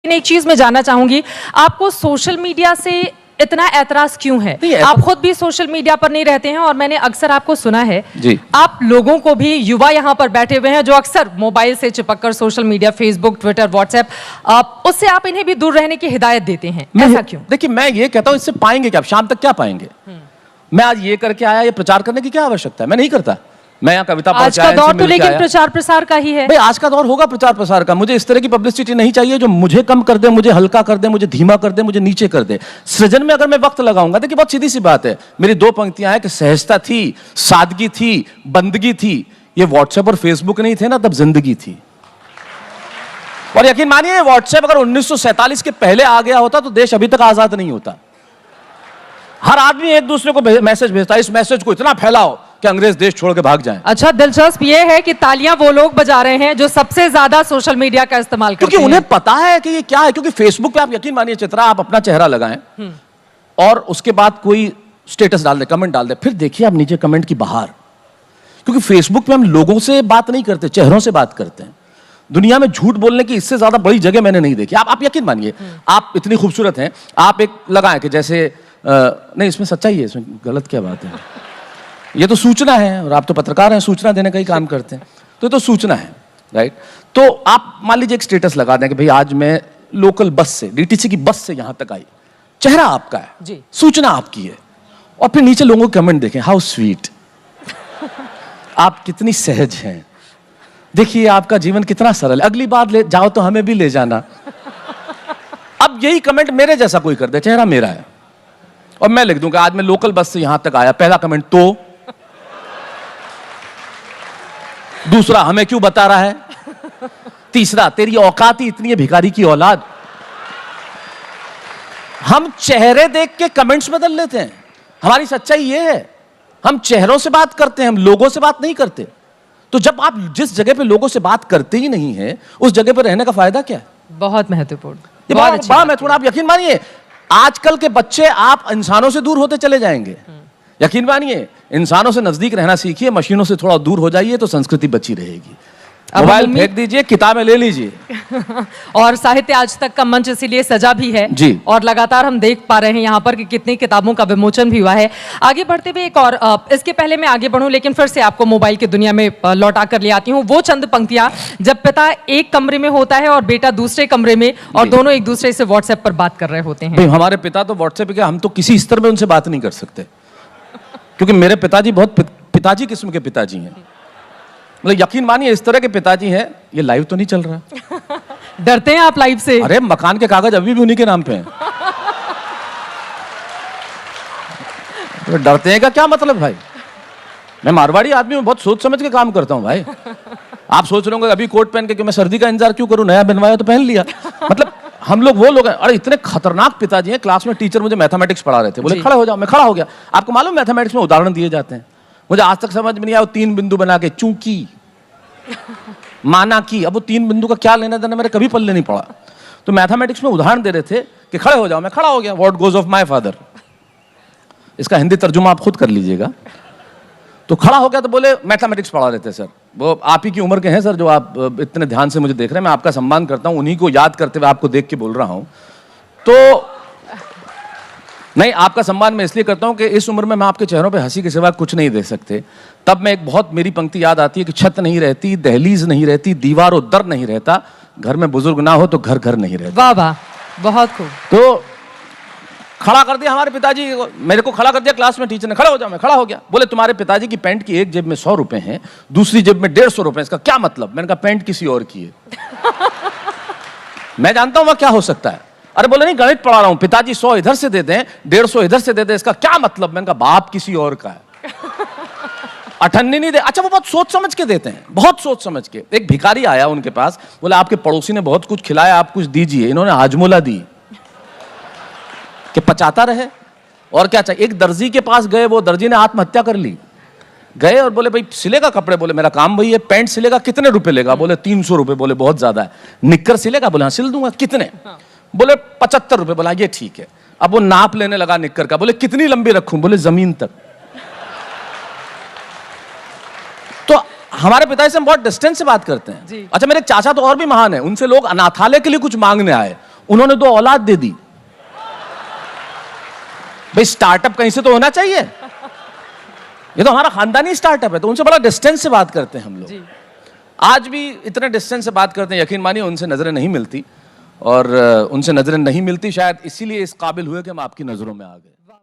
एक चीज मैं जानना चाहूंगी, आपको सोशल मीडिया से इतना ऐतराज क्यों है? आप खुद भी सोशल मीडिया पर नहीं रहते हैं और मैंने अक्सर आपको सुना है जी। आप लोगों को भी, युवा यहाँ पर बैठे हुए हैं जो अक्सर मोबाइल से चिपककर social media, Facebook, Twitter, WhatsApp, उससे आप इन्हें भी दूर रहने की हिदायत देते हैं, ऐसा क्यों? देखिए, मैं ये कहता हूं, इससे पाएंगे क्या? शाम तक क्या पाएंगे? मैं आज ये करके आया, ये प्रचार करने की क्या आवश्यकता है? मैं नहीं करता। मैं यहाँ कविता आज का दौर तो लेकिन प्रचार प्रसार का ही है भाई। आज का दौर होगा प्रचार प्रसार का। मुझे इस तरह की पब्लिसिटी नहीं चाहिए जो मुझे कम कर दे, मुझे हल्का कर दे, मुझे धीमा कर दे, मुझे नीचे कर दे। सृजन में अगर मैं वक्त लगाऊंगा, देखिए बहुत सीधी सी बात है, मेरी दो पंक्तियां हैं कि सहजता थी, सादगी थी, बंदगी थी। ये व्हाट्सएप और फेसबुक नहीं थे ना, तब जिंदगी थी। और यकीन मानिए, व्हाट्सएप अगर 1947 के पहले आ गया होता तो देश अभी तक आजाद नहीं होता। हर आदमी एक दूसरे को मैसेज भेजता है, इस मैसेज को इतना फैलाओ कि अंग्रेज देश छोड़ के भाग जाएं। अच्छा, दिलचस्प ये है कि तालियां वो लोग बजा रहे हैं जो सबसे ज्यादा सोशल मीडिया का इस्तेमाल करते हैं, क्योंकि उन्हें पता है कि ये क्या है। क्योंकि फेसबुक पे आप यकीन मानिए चित्रा, आप अपना चेहरा लगाएं और उसके बाद कोई स्टेटस डाल दे, कमेंट डाल दे, फिर देखिए आप नीचे कमेंट की बहार। क्योंकि फेसबुक पे हम लोगों से बात नहीं करते, चेहरों से बात करते हैं। दुनिया में झूठ बोलने की इससे ज्यादा बड़ी जगह मैंने नहीं देखी। आप यकीन मानिए, आप इतनी खूबसूरत हैं, आप एक लगाएं कि जैसे नहीं, इसमें सच्चाई है, इसमें गलत क्या बात है? ये तो सूचना है और आप तो पत्रकार हैं, सूचना देने का ही काम करते हैं, तो ये तो सूचना है, राइट? तो आप मान लीजिए एक स्टेटस लगा दें कि भाई आज मैं लोकल बस से, डीटीसी की बस से यहां तक आई। चेहरा आपका है जी, सूचना आपकी है, और फिर नीचे लोगों के कमेंट देखें, हाउ स्वीट, आप कितनी सहज हैं, देखिए आपका जीवन कितना सरल है, अगली बार ले जाओ तो हमें भी ले जाना। अब यही कमेंट मेरे जैसा कोई कर दे, चेहरा मेरा है, और मैं लिख दूंगा आज मैं लोकल बस से यहां तक आया। पहला कमेंट तो, दूसरा हमें क्यों बता रहा है, तीसरा तेरी औकात ही इतनी है भिखारी की औलाद। हम चेहरे देख के कमेंट्स बदल लेते हैं। हमारी सच्चाई ये है, हम चेहरों से बात करते हैं, हम लोगों से बात नहीं करते। तो जब आप जिस जगह पे लोगों से बात करते ही नहीं है, उस जगह पे रहने का फायदा क्या है? बहुत महत्वपूर्ण, ये बड़ा महत्वपूर्ण। आप यकीन मानिए, आजकल के बच्चे, आप इंसानों से दूर होते चले जाएंगे। यकीन मानिए, इंसानों से नजदीक रहना सीखिए, मशीनों से थोड़ा दूर हो जाइए तो संस्कृति बची रहेगी। मोबाइल फेंक दीजिए, किताबें ले लीजिए। और साहित्य आज तक का मंच इसीलिए सजा भी है जी, और लगातार हम देख पा रहे हैं यहाँ पर कि कितनी किताबों का विमोचन भी हुआ है। आगे बढ़ते हुए एक और, इसके पहले मैं आगे बढ़ूं लेकिन फिर से आपको मोबाइल की दुनिया में लौटा कर ले आती हूँ। वो चंद पंक्तियां जब पिता एक कमरे में होता है और बेटा दूसरे कमरे में, और दोनों एक दूसरे से व्हाट्सएप पर बात कर रहे होते हैं। हमारे पिता तो व्हाट्सएप पे, हम तो किसी स्तर में उनसे बात नहीं कर सकते, क्योंकि मेरे पिताजी बहुत पिताजी किस्म के पिताजी हैं। मतलब यकीन मानिए, इस तरह के पिताजी हैं। ये लाइव तो नहीं चल रहा? डरते हैं आप लाइव से? अरे मकान के कागज अभी भी उन्हीं के नाम पे हैं। तो डरते हैं का क्या मतलब भाई? मैं मारवाड़ी आदमी हूं, बहुत सोच समझ के काम करता हूं भाई। आप सोच रहे होंगे अभी कोट पहन के कि मैं सर्दी का इंतजार क्यों करूं, नया बनवाया तो पहन लिया। मतलब हम लोग वो लोग हैं। अरे इतने खतरनाक पिताजी हैं। क्लास में टीचर मुझे मैथमेटिक्स पढ़ा रहे थे, बोले खड़ा हो जाओ, मैं खड़ा हो गया। आपको मालूम मैथमेटिक्स में उदाहरण दिए जाते हैं, मुझे आज तक समझ में नहीं आया। 3 बिंदु बना के चूंकि, माना की, अब वो 3 बिंदु का क्या लेना देना मेरे कभी पल्ले नहीं पड़ा। तो मैथमेटिक्स में उदाहरण दे रहे थे कि खड़े हो जाओ, मैं खड़ा हो गया। What goes off my father, इसका हिंदी तर्जुमा आप खुद कर लीजिएगा। तो खड़ा हो गया तो बोले मैथमेटिक्स पढ़ा रहे थे सर। वो आप ही की उम्र के हैं सर जो आप इतने ध्यान से मुझे देख रहे हैं। मैं आपका सम्मान करता हूं, उन्हीं को याद करते हुए आपको देख के बोल रहा हूं। तो नहीं, आपका सम्मान मैं इसलिए करता हूं कि इस उम्र में मैं आपके चेहरों पे हंसी के सिवा कुछ नहीं दे सकते। तब मैं एक बहुत, मेरी पंक्ति याद आती है कि छत नहीं रहती, दहलीज नहीं रहती, दीवार और दर नहीं रहता, घर में बुजुर्ग ना हो तो घर घर नहीं रहता। वाह वाह, बहुत खूब। तो खड़ा कर दिया हमारे पिताजी, मेरे को खड़ा कर दिया क्लास में टीचर ने। खड़ा हो जाओ, मैं खड़ा हो गया। बोले तुम्हारे पिताजी की पैंट की एक जेब में 100 रुपए हैं, दूसरी जेब में 150 रुपए, इसका क्या मतलब? मैंने कहा पैंट किसी और की है। मैं जानता हूं वह क्या हो सकता है। अरे बोले नहीं, गणित पढ़ा रहा हूं, पिताजी 100 इधर से देते हैं, 150 इधर से देते हैं, इसका क्या मतलब? मैंने कहा बाप किसी और का है। अठन्नी नहीं दे। अच्छा, वो बहुत सोच समझ के देते हैं, बहुत सोच समझ के। एक भिखारी आया उनके पास, बोले आपके पड़ोसी ने बहुत कुछ खिलाया, आप कुछ दीजिए। इन्होंने हाजमोला दी कि पचाता रहे, और क्या चाहिए। एक दर्जी के पास गए, वो दर्जी ने आत्महत्या कर ली। गए और बोले भाई सिलेगा कपड़े? बोले मेरा काम वही है। पैंट सिलेगा, कितने रुपए लेगा? बोले 300 रुपए। बोले बहुत ज्यादा है। निक्कर सिलेगा? बोले हाँ सिल दूंगा। कितने? बोले 75 रुपए। बोला ये ठीक है। अब वो नाप लेने लगा निक्कर का। बोले कितनी लंबी रखूं? बोले जमीन तक। तो हमारे पिताजी से हम बहुत डिस्टेंस से बात करते हैं। अच्छा, मेरे चाचा तो और भी महान है। उनसे लोग अनाथालय के लिए कुछ मांगने आए, उन्होंने 2 औलाद दे दी। भाई स्टार्टअप कहीं से तो होना चाहिए, ये तो हमारा खानदानी स्टार्टअप है, तो उनसे बड़ा डिस्टेंस से बात करते हैं हम लोग। आज भी इतने डिस्टेंस से बात करते हैं, यकीन मानिए उनसे नजरें नहीं मिलती, और उनसे नजरें नहीं मिलती शायद इसीलिए इस काबिल हुए कि हम आपकी नजरों में आ गए।